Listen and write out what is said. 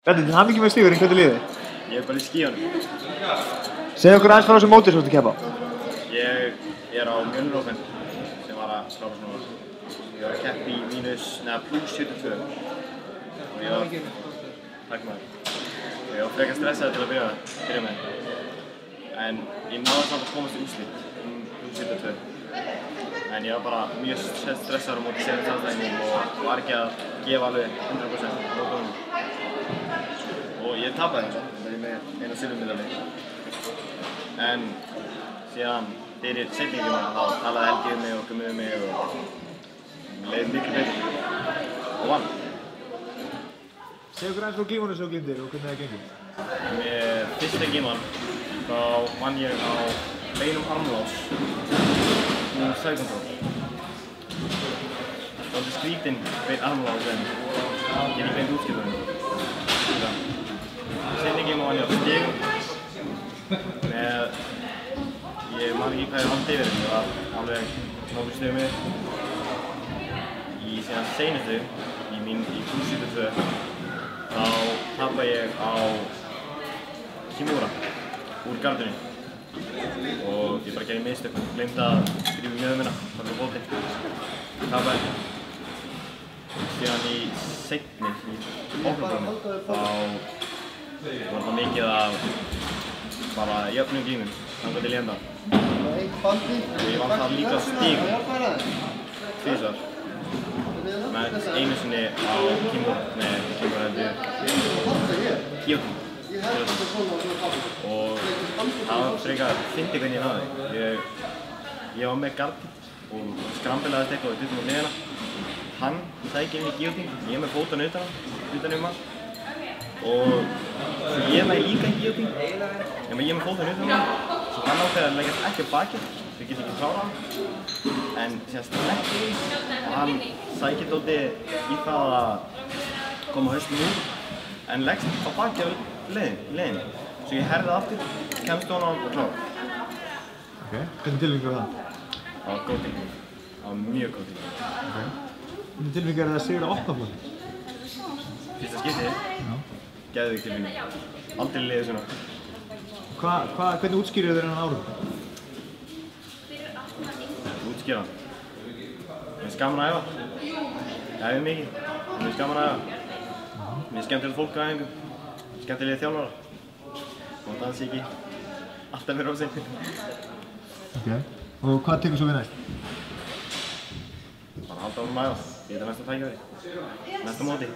Bjarni, til hamingju með stigurinn, hvernig líður þið? Ég er bara í skíunum. Segðu okkur aðeins frá þessu móti sem þú ert að keppa á. Ég er á Mjölnirófen sem var að klára svona. Ég var að keppa í plus 72 og ég var, takk maður. Ég var frekar stressaður til að byrja með. En ég náði samt að komast í úrslit plus 72. En ég var bara mjög stressaður á móti senast aðstæðingum og var ekki að gefa alveg 100% á mótunum. Og ég tapaði þessu, það er með eina silfurmedalíu. En síðan fyrir seininguna þá talaði Helgi um mig og Gummi um mig og mér leiði miklu betur og vann. Segðu okkur aðeins frá glímunum sem þú glímdir og hvernig það gengur. Með fyrsta glíman þá vann ég á beinum armlás og sækontról. Það var skrítinn bein armlás en ég er í beint útskiptunum. Seinni glíma vann ég á stigum með, ég man ekki hvað ég vant yfir en ég var alveg nokkur stigum yfir. Í síðan seinustu, í plus 72, þá tapaði ég á Kimura úr gardunni og ég bara gerði mistök, gleymdi að skrifa mjöðum minna, taka á bótinn, tapaði. Síðan í seinni, í opnumbrunni, þá var það mikið af bara jöfnum glímum, þangað til í enda. Og ég vann það líka stigum, tvisvar. Með einu sinni á Kimura, Kyoto. Og það var frekar fyndið hvernig ég náði. Ég var með gardi og skrambilaðist eitthvað utan á hliðina. Hann sækir inn í Kyoto, ég með fótana utan hann. Og ég með líka í Kyoto, en ég með fótana utan hann. Svo hann ákveði að leggjast ekki á bakið, þau geta ekki klárað hann. En síðan sleppti ég og hann sækir dálítið í það að koma hausnum úr, en leggst á bakið á leiðinni. Svo ég herði aftur, kemst ofan á hann og klára. Ok, hvernig tilfinning var það? Það var góð tilfinning. Það var mjög góð tilfinning. Ok. Hvernig tilfinning er það að sigra opnaflokki? Fyrsta skiptið? Já. Geðveik tilfinning. Aldrei liðið svona. Hvernig útskýrðu þér þennan árangur? Útskýra hann. Mér finnst gaman að æfa. Ég æfi mikið. Mér finnst gaman að æfa. Mér finnst skemmtilegt fólk á æfingum. Skemmtilegir þjálfarar. Og dansi ekki alltaf með rósinn. Ok. Og hvað tekur svo við næst? Bara halda áfram að æfa. Ég er næsta tækifæri. Næsta móti.